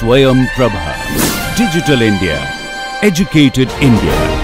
Swayam Prabha. Digital India. Educated India.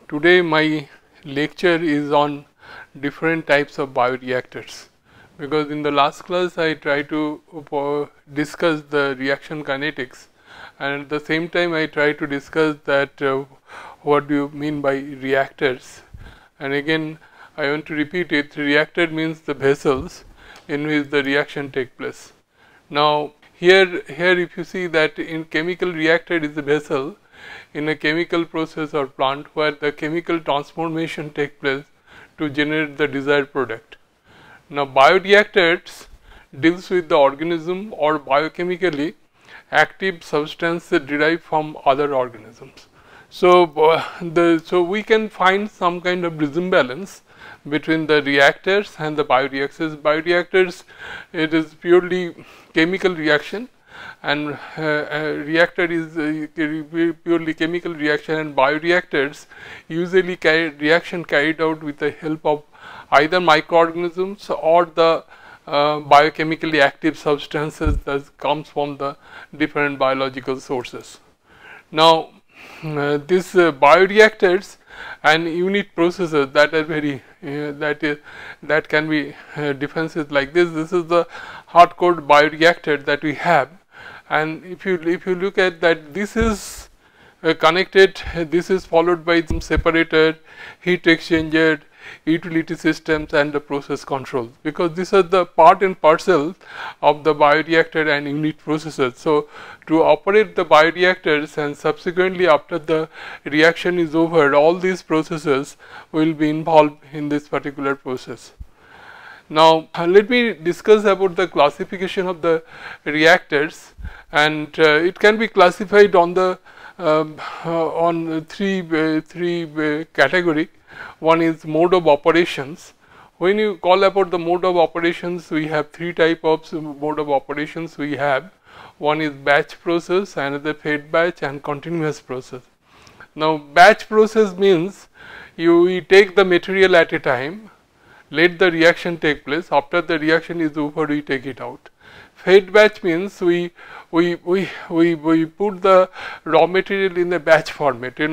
Today my lecture is on different types of bioreactors, because in the last class I tried to discuss the reaction kinetics, and at the same time I tried to discuss that what do you mean by reactors. And again I want to repeat it, reactor means the vessels in which the reaction takes place. Now here if you see that in chemical reactor is a vessel in a chemical process or plant where the chemical transformation takes place to generate the desired product. Now bioreactors deals with the organism or biochemically active substance derived from other organisms. So so we can find some kind of resemblance between the reactors and the bioreactors. Bioreactors, it is purely chemical reaction, and reactor is purely chemical reaction, and bioreactors usually reaction carried out with the help of either microorganisms or the biochemically active substances that comes from the different biological sources. Now these bioreactors and unit processes that are very that can be differences like this. This is the hardcore bioreactor that we have. And if you look at that, this is connected, this is followed by some separator, heat exchanger, utility systems and the process controls, because these are the part and parcel of the bioreactor and unit processes. So to operate the bioreactors and subsequently after the reaction is over, all these processes will be involved in this particular process. Now let me discuss about the classification of the reactors, and it can be classified on the on three category. One is mode of operations. When you call about the mode of operations, we have three type of mode of operations we have. One is batch process, another fed batch and continuous process. Now batch process means we take the material at a time, let the reaction take place. After the reaction is over, we take it out. Fed batch means we put the raw material in a batch format. There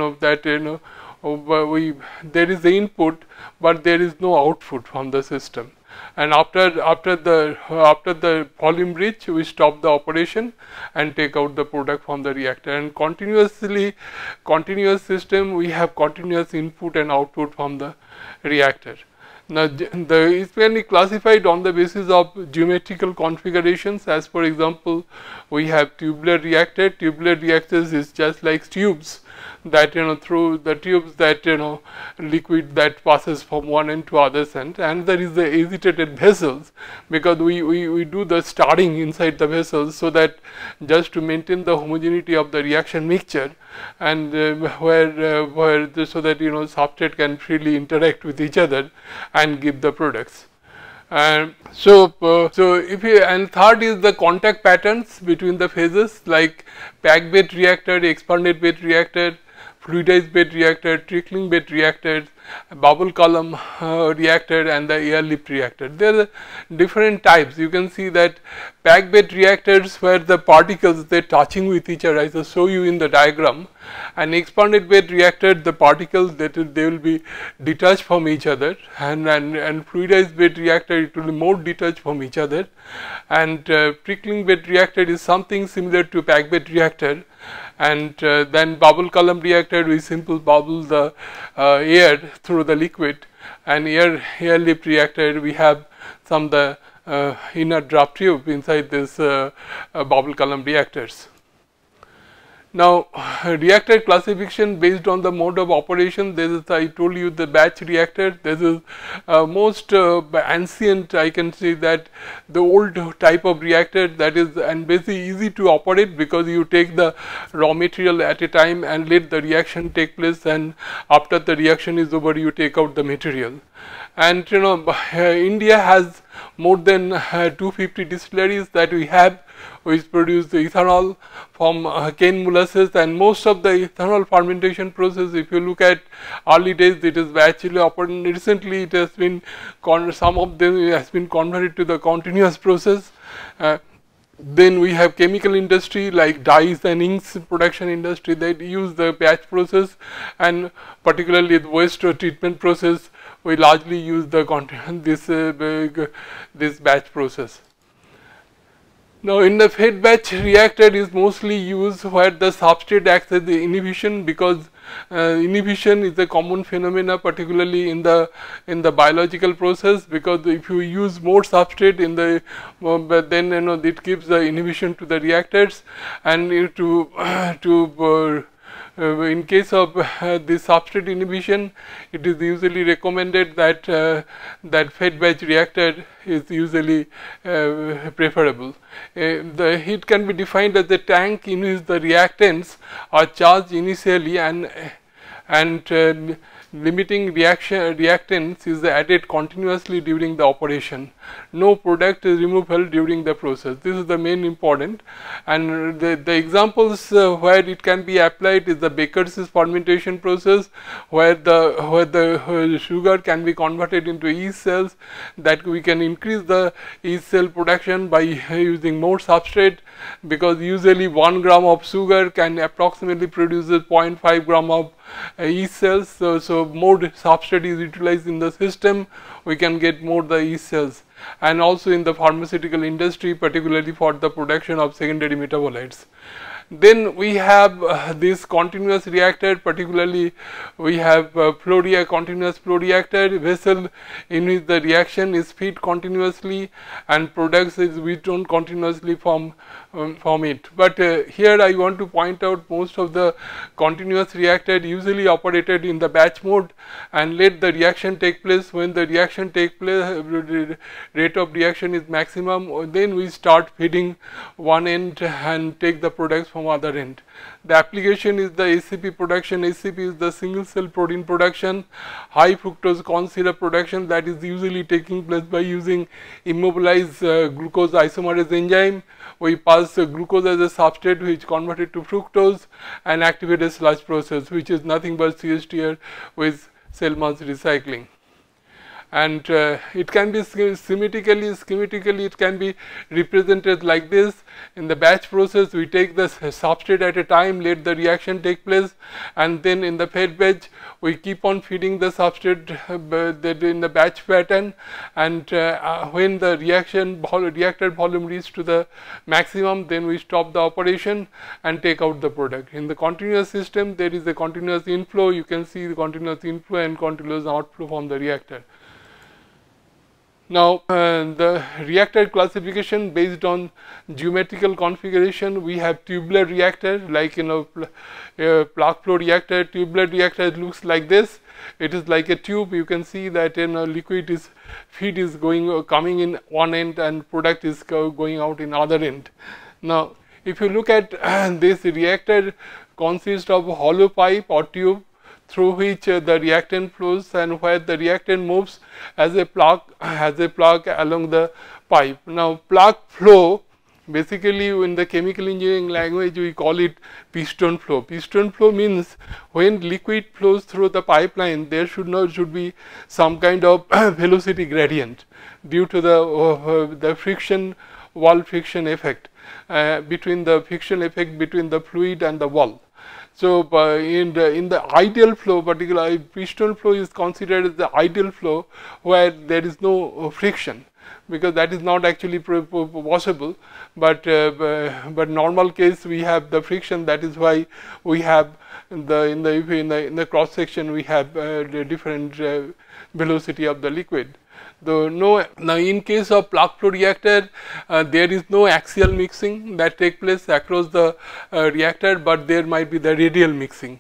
is the input, but there is no output from the system. And after the volume reach, we stop the operation and take out the product from the reactor. And continuous system, we have continuous input and output from the reactor. Now it can be classified on the basis of geometrical configurations. As for example, we have tubular reactor. Tubular reactors is just like tubes that through the tubes that liquid that passes from one end to other end, and there is the agitated vessels, because we do the stirring inside the vessels, so that just to maintain the homogeneity of the reaction mixture, and so that substrate can freely interact with each other and give the products. And so and third is the contact patterns between the phases, like packed bed reactor, expanded bed reactor, fluidized bed reactor, trickling bed reactors, bubble column reactor and the air lift reactor. There are different types. You can see that packed bed reactors where the particles they are touching with each other, I will show you in the diagram, and expanded bed reactor, the particles they will be detached from each other, and fluidized bed reactor, it will be more detached from each other, and trickling bed reactor is something similar to packed bed reactor. And then bubble column reactor, we simply bubble the air through the liquid, and air lift reactor, we have some the inner draft tube inside this bubble column reactors. Now, reactor classification based on the mode of operation. This is, I told you, the batch reactor. This is most ancient, I can say that the old type of reactor, that is, and basically easy to operate, because you take the raw material at a time and let the reaction take place, and after the reaction is over you take out the material. And you know, India has more than 250 distilleries that we have, which produce the ethanol from cane molasses, and most of the ethanol fermentation process, if you look at early days, it is batchly operated. Recently it has been, some of them has been converted to the continuous process. Then we have chemical industry like dyes and inks production industry that use the batch process, and particularly the waste treatment process, we largely use the this batch process. Now, in the fed batch reactor is mostly used where the substrate acts as the inhibition, because inhibition is a common phenomena, particularly in the biological process, because if you use more substrate in the then you know it gives the inhibition to the reactors, and in case of this substrate inhibition, it is usually recommended that that fed batch reactor is usually preferable. The heat can be defined as the tank in which the reactants are charged initially, and limiting reactants is added continuously during the operation. No product is removable during the process. This is the main important, and the examples where it can be applied is the Baker's fermentation process, where the sugar can be converted into yeast cells, that we can increase the yeast cell production by using more substrate, because usually 1 gram of sugar can approximately produce 0.5 gram of yeast cells. So more substrate is utilized in the system, we can get more the yeast cells. And also in the pharmaceutical industry, particularly for the production of secondary metabolites. Then we have this continuous reactor, particularly we have continuous flow reactor vessel in which the reaction is fed continuously and products is withdrawn continuously from it. But here I want to point out, most of the continuous reactor usually operated in the batch mode and let the reaction take place. When the reaction take place, rate of reaction is maximum, then we start feeding one end and take the products from other end. The application is the ACP production. ACP is the single cell protein production, high fructose corn syrup production, that is usually taking place by using immobilized glucose isomerase enzyme. We pass glucose as a substrate which converted to fructose and activate a sludge process, which is nothing but CSTR with cell mass recycling. And it can be schematically it can be represented like this. In the batch process, we take the substrate at a time, let the reaction take place, and then in the fed batch we keep on feeding the substrate in the batch pattern, and when the reactor volume reaches to the maximum, then we stop the operation and take out the product. In the continuous system, there is a continuous inflow. You can see the continuous inflow and continuous outflow from the reactor. Now, the reactor classification based on geometrical configuration, we have tubular reactor, like plug flow reactor. Tubular reactor looks like this. It is like a tube. You can see that liquid is feed is coming in one end and product is going out in other end. Now, if you look at this reactor consists of a hollow pipe or tube through which the reactant flows, and where the reactant moves as a plug along the pipe. Now, plug flow, basically in the chemical engineering language we call it piston flow. Piston flow means when liquid flows through the pipeline, there should be some kind of velocity gradient due to the friction, wall friction effect, between the fluid and the wall. So, in the ideal flow, particularly piston flow is considered as the ideal flow where there is no friction, because that is not actually possible, but normal case we have the friction. That is why we have in the cross section we have the different velocity of the liquid. Now in case of plug flow reactor, there is no axial mixing that take place across the reactor, but there might be the radial mixing.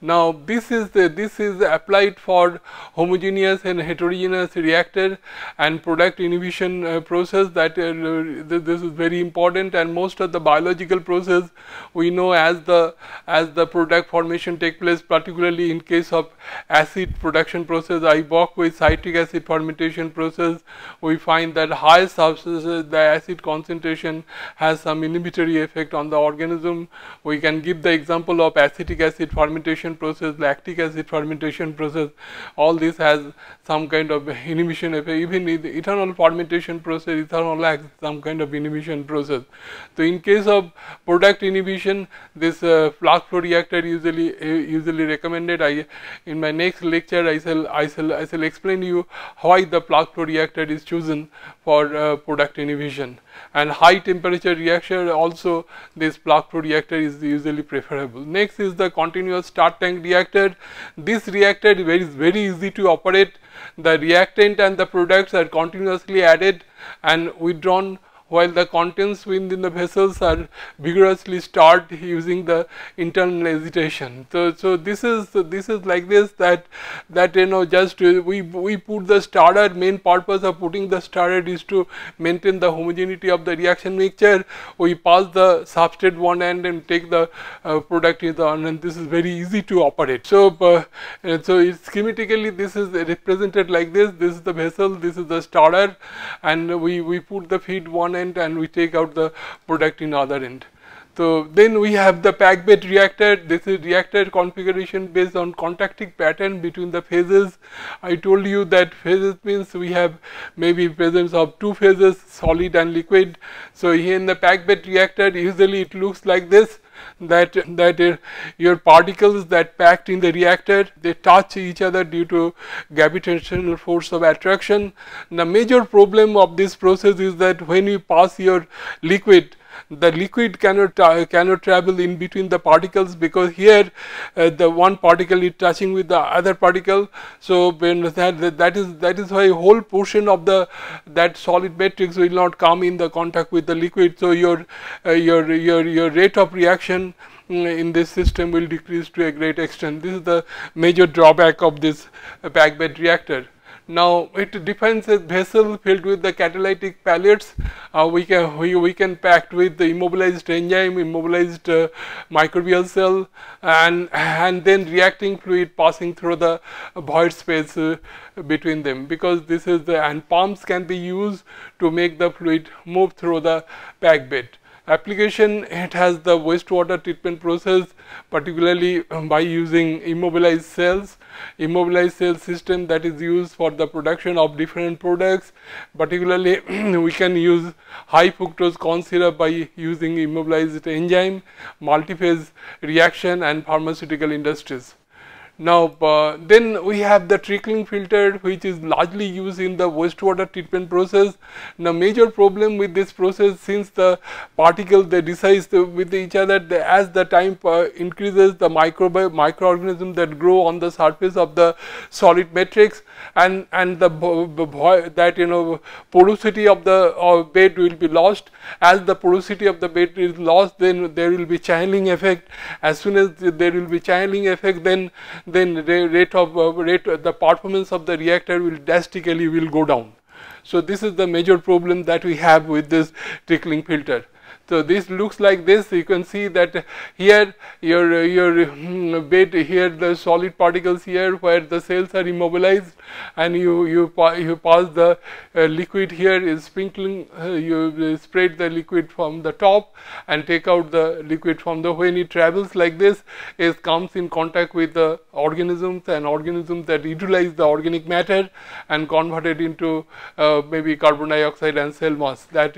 Now this is applied for homogeneous and heterogeneous reactor and product inhibition process. That this is very important, and most of the biological process we know as the product formation take place, particularly in case of acid production process. I work with citric acid fermentation process. We find that high substances, the acid concentration has some inhibitory effect on the organism. We can give the example of acetic acid fermentation process, lactic acid fermentation process. All this has some kind of inhibition effect. Even in the ethanol fermentation process, ethanol has some kind of inhibition process. So in case of product inhibition, this plug flow reactor usually recommended. In my next lecture I shall explain to you why the plug flow reactor is chosen for product inhibition. And high temperature reaction also, this plug flow reactor is usually preferable. Next is the continuous start tank reactor. This reactor is very easy to operate. The reactant and the products are continuously added and withdrawn, while the contents within the vessels are vigorously stirred using the internal agitation. So this is like this, that just we put the starter. Main purpose of putting the starter is to maintain the homogeneity of the reaction mixture. We pass the substrate one end and take the product in the other, and this is very easy to operate. So schematically this is represented like this. This is the vessel, this is the starter, and we put the feed one end and we take out the product in other end. So then we have the packed bed reactor. This is reactor configuration based on contacting pattern between the phases. I told you that phases means we have maybe presence of two phases, solid and liquid. So here in the packed bed reactor, usually it looks like this, that your particles that packed in the reactor, they touch each other due to gravitational force of attraction. The major problem of this process is that when you pass your liquid, the liquid cannot travel in between the particles, because here the one particle is touching with the other particle. So when that is why whole portion of that solid matrix will not come in the contact with the liquid. So your rate of reaction in this system will decrease to a great extent. This is the major drawback of this packed bed reactor. Now it defines a vessel filled with the catalytic pellets. We can pack with the immobilized enzyme, immobilized microbial cell, and then reacting fluid passing through the void space between them, because this is and pumps can be used to make the fluid move through the packed bed. Application, it has the wastewater treatment process, particularly by using immobilized cells. Immobilized cell system that is used for the production of different products. Particularly we can use high fructose corn syrup by using immobilized enzyme, multiphase reaction, and pharmaceutical industries. Now then we have the trickling filter, which is largely used in the wastewater treatment process. Now major problem with this process, since the particles they resize with each other, as the time increases, the microorganisms that grow on the surface of the solid matrix, and the porosity of the bed will be lost. As the porosity of the bed is lost, then there will be channeling effect. As soon as there will be channeling effect, then the performance of the reactor will drastically go down. So this is the major problem that we have with this trickling filter. So this looks like this. You can see that here your bed, here the solid particles here where the cells are immobilized, and you pass the liquid here is sprinkling. You spread the liquid from the top and take out the liquid from the, when it travels like this, it comes in contact with the organisms, and organisms that utilize the organic matter and convert it into maybe carbon dioxide and cell mass, that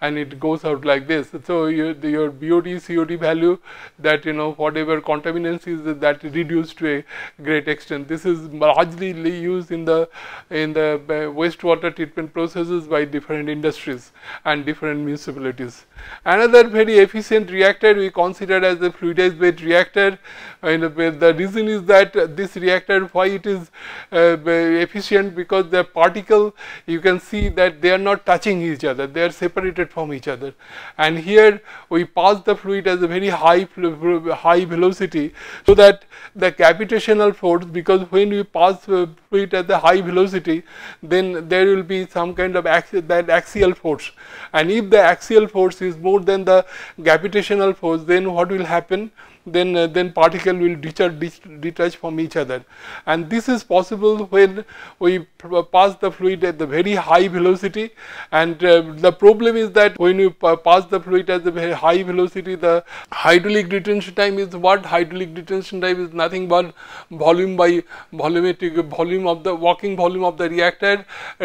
and it goes out out like this. So your BOD COD value, that whatever contaminants is, that reduced to a great extent. This is largely used in the wastewater treatment processes by different industries and different municipalities. Another very efficient reactor we consider as a fluidized bed reactor, and the reason is that this reactor, why it is efficient, because the particle, you can see that they are not touching each other, they are separated from each other, and here we pass the fluid as a very high velocity, so that the gravitational force, because when we pass fluid at the high velocity, then there will be some kind of axial force, and if the axial force is more than the gravitational force, then what will happen? Then particle will detach from each other, and this is possible when we pass the fluid at the very high velocity. And the problem is that when you pass the fluid at the very high velocity, the hydraulic detention time is what? Hydraulic detention time is nothing but volume by volumetric volume of the working volume of the reactor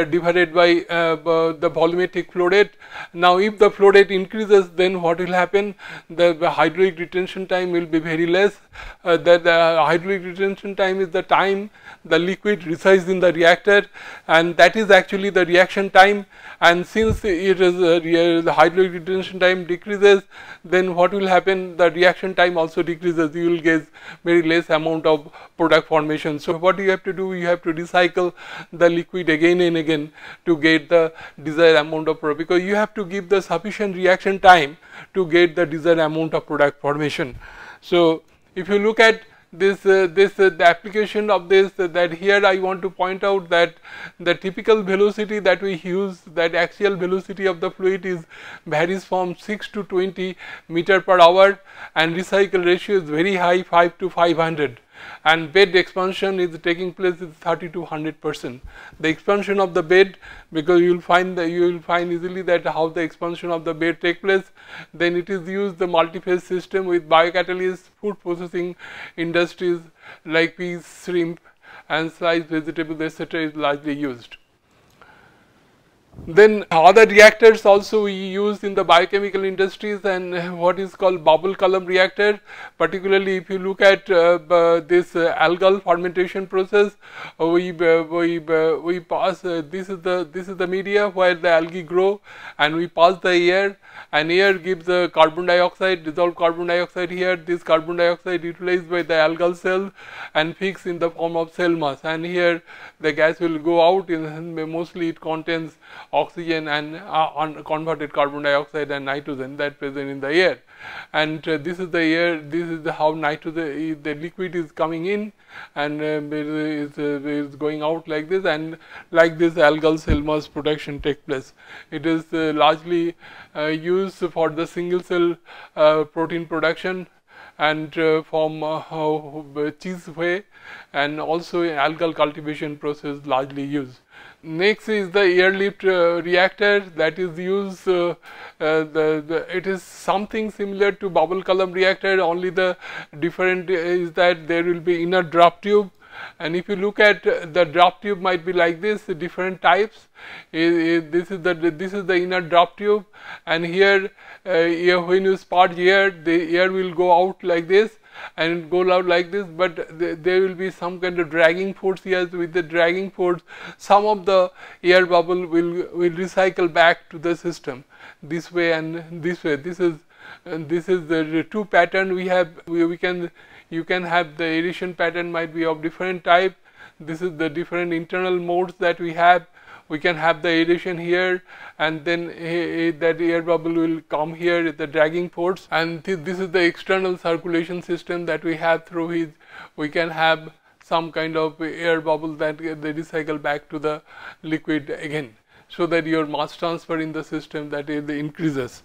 divided by the volumetric flow rate. Now if the flow rate increases, then what will happen? The hydraulic detention time will be very less. The hydraulic detention time is the time the liquid resides in the reactor, and that is actually the reaction time. And since it is the hydraulic detention time decreases, then what will happen? The reaction time also decreases. You will get very less amount of product formation. So what you have to do? You have to recycle the liquid again and again to get the desired amount of product, because you have to give the sufficient reaction time to get the desired amount of product formation. So if you look at the application of this, that here I want to point out that the typical velocity that we use, that axial velocity of the fluid varies from 6 to 20 meter per hour, and recycle ratio is very high, 5 to 500. And bed expansion is taking place is 30 to 100%. The expansion of the bed, because you will find easily that how the expansion of the bed take place. Then it is used the multi-phase system with biocatalysts, food processing industries like peas, shrimp, and sliced vegetables, etc. is largely used. Then other reactors also we use in the biochemical industries, and what is called bubble column reactor. Particularly if you look at this algal fermentation process, we pass this is the media where the algae grow, and we pass the air, and air gives the carbon dioxide, dissolved carbon dioxide here. This carbon dioxide utilized by the algal cell and fixed in the form of cell mass, and here the gas will go out. Mostly it contains oxygen and unconverted carbon dioxide and nitrogen that present in the air, and this is the air. This is how nitrogen, the liquid is coming in, and is going out like this, and like this algal cell mass production take place. It is largely used for the single cell protein production, and from cheese whey, and also algal cultivation process largely used. Next is the airlift reactor that is used. It is something similar to bubble column reactor, only the different is that there will be inner drop tube, and if you look at the drop tube might be like this, different types. This is the inner drop tube, and here when you sparge air, the air will go out like this and go out like this, but there will be some kind of dragging force here. With the dragging force, some of the air bubble will recycle back to the system this way and this way. This is the two pattern we have. You can have the aeration pattern might be of different type. This is the different internal modes that we have. We can have the aeration here, and then that air bubble will come here with the dragging force, and this is the external circulation system that we have. Through which we can have some kind of air bubble that they recycle back to the liquid again, so that your mass transfer in the system that increases.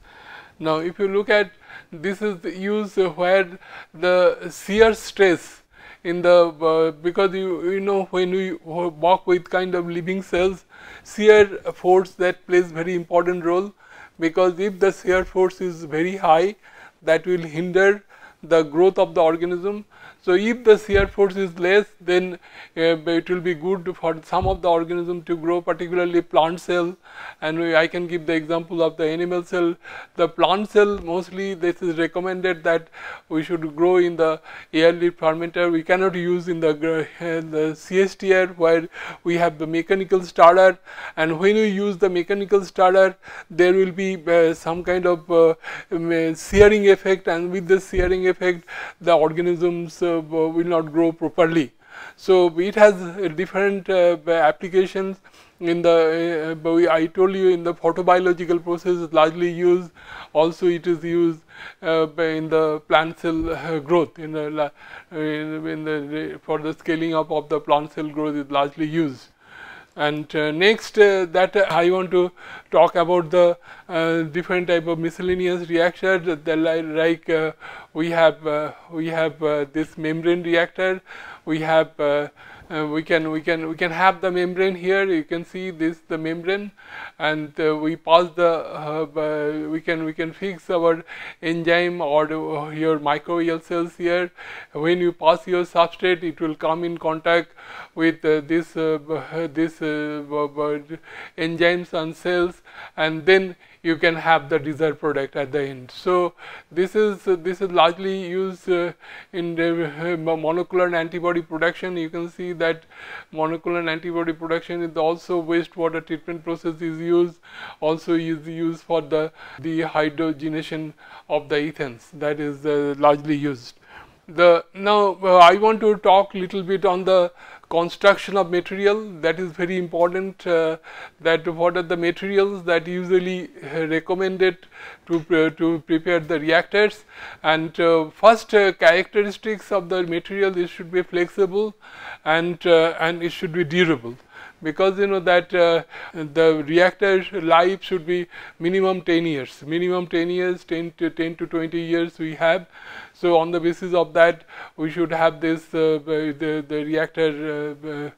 Now if you look at this, is used where the shear stress in the because you know when we work with kind of living cells, shear force that plays very important role, because if the shear force is very high, that will hinder the growth of the organism. So, if the shear force is less, then it will be good for some of the organism to grow, particularly plant cell, and I can give the example of the animal cell. The plant cell, mostly this is recommended that we should grow in the air-lift fermenter. We cannot use in the CSTR, where we have the mechanical starter, and when you use the mechanical starter, there will be some kind of shearing effect, and with the shearing effect the organisms will not grow properly. So, it has different applications in the I told you in the photobiological process is largely used. Also, it is used in the plant cell growth in the for the scaling up of the plant cell growth is largely used. And next that I want to talk about the different type of miscellaneous reactors, like we have this membrane reactor. We have we can have the membrane here. You can see this the membrane, and we pass the we can fix our enzyme or your microbial cells here. When you pass your substrate, it will come in contact with this enzymes and cells, and then you can have the desired product at the end. So, this is largely used in the monoclonal antibody production. You can see that monoclonal antibody production is also wastewater treatment process is used, also is used for the hydrogenation of the ethanes, that is largely used. Now I want to talk little bit on the construction of material. That is very important, that what are the materials that usually recommended to prepare the reactors. And first characteristics of the material, it should be flexible and it should be durable, because you know that the reactor life should be minimum 10 years, 10 to 20 years we have. So, on the basis of that, we should have this the reactor.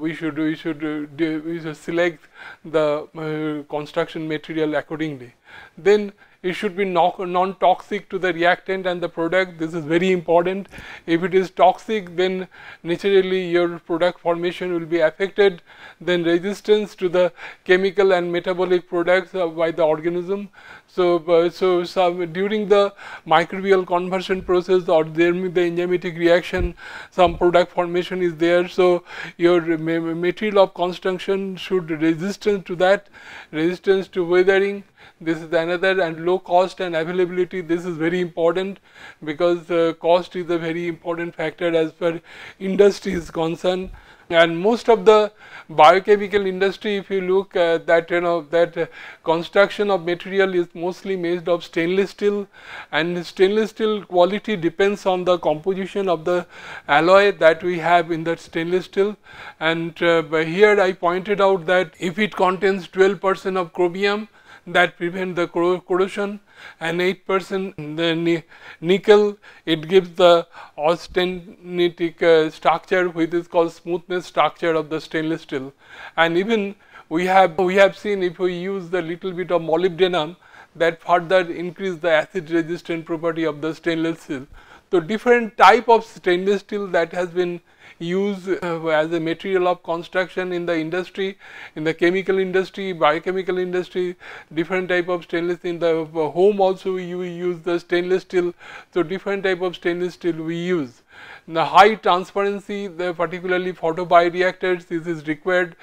We should select the construction material accordingly. Then it should be non-toxic to the reactant and the product. This is very important. If it is toxic, then naturally your product formation will be affected. Then resistance to the chemical and metabolic products by the organism. So, during the microbial conversion process, or there may be the enzymatic reaction, some product formation is there. So, your material of construction should resistance to that, resistance to weathering. This is another, and low cost and availability. This is very important, because cost is a very important factor as far industry is concerned. And most of the biochemical industry, if you look that that construction of material is mostly made of stainless steel, and stainless steel quality depends on the composition of the alloy that we have in that stainless steel. And here I pointed out that if it contains 12% of chromium, that prevent the corrosion, and 8% the nickel, it gives the austenitic structure, which is called smoothness structure of the stainless steel. And even we have seen, if we use the little bit of molybdenum, that further increase the acid resistant property of the stainless steel. So, different type of stainless steel that has been used as a material of construction in the industry, in the chemical industry, biochemical industry, different type of stainless. In the home also we use the stainless steel. So, different type of stainless steel we use. The high transparency, particularly photobioreactors, this is required.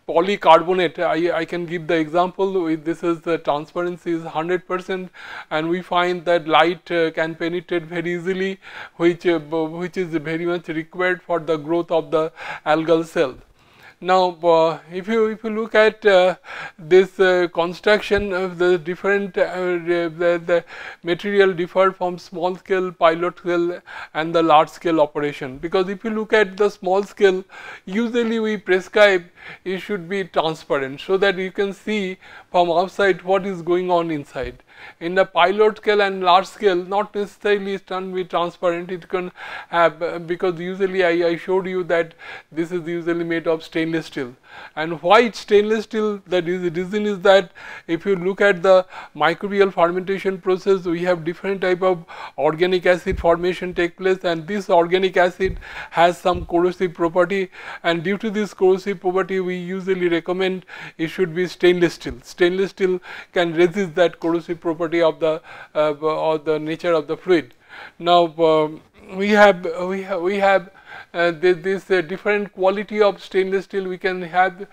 Polycarbonate, I can give the example. This is the transparency is 100%, and we find that light can penetrate very easily, which is very much required for the growth of the algal cell. Now, if you look at this construction of the different the material differ from small scale, pilot scale, and the large scale operation. Because if you look at the small scale, usually we prescribe transparent, so that you can see from outside what is going on inside. In the pilot scale and large scale, not necessarily it can be transparent. It can have, because usually I showed you that this is usually made of stainless steel. And why it's stainless steel? The reason is that if you look at the microbial fermentation process, we have different type of organic acid formation take place, and this organic acid has some corrosive property, and due to this corrosive property we usually recommend it should be stainless steel. Stainless steel can resist that corrosive property of the nature of the fluid. Now we have this different quality of stainless steel. We can have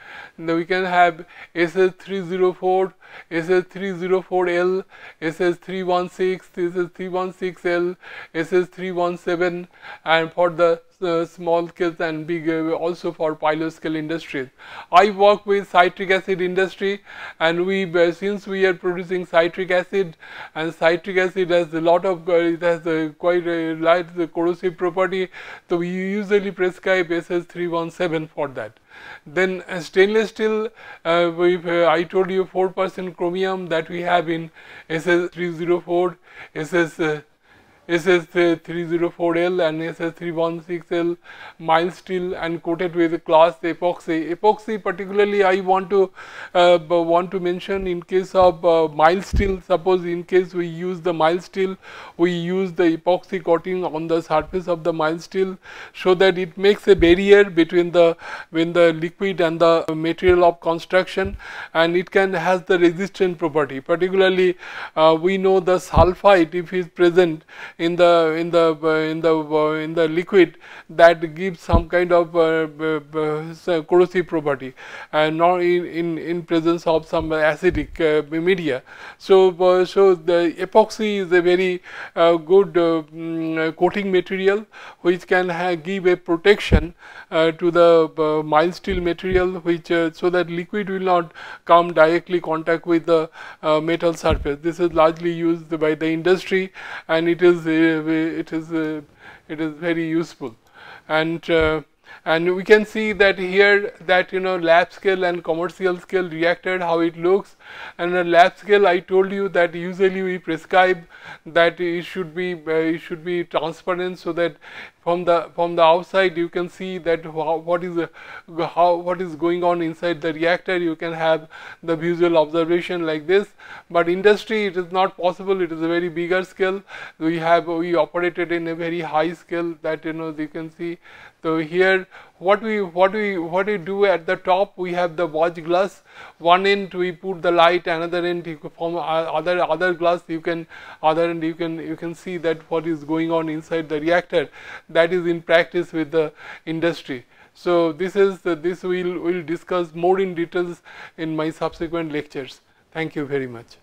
SS304, SS304L, SS316, SS316L, SS317, and for the small scales and big, also for pilot scale industries. I work with citric acid industry, and since we are producing citric acid, and citric acid has a lot of it has quite a light corrosive property, so we usually prescribe SS317 for that. Then stainless steel, I told you 4% chromium that we have in SS304, SS304L and SS316L, mild steel and coated with glass epoxy. Epoxy particularly I want to mention in case of mild steel. Suppose in case we use the mild steel, we use the epoxy coating on the surface of the mild steel, so that it makes a barrier between the liquid and the material of construction, and it has the resistant property. Particularly we know the sulfite, if it is present in the liquid, that gives some kind of corrosive property, and not in presence of some acidic media. So the epoxy is a very good coating material which can give a protection to the mild steel material, which so that liquid will not come directly contact with the metal surface. This is largely used by the industry, and it is very useful. And we can see that here that lab scale and commercial scale reactor, how it looks. And the lab scale, I told you that usually we prescribe that it should be transparent, so that from the outside you can see that what is going on inside the reactor. You can have the visual observation like this. But industry, it is not possible. It is a very bigger scale. We operated in a very high scale that you can see. So here what we do at the top, we have the watch glass. One end we put the light, another end from other glass you can see that what is going on inside the reactor. That is in practice with the industry. So this we'll discuss more in details in my subsequent lectures. Thank you very much.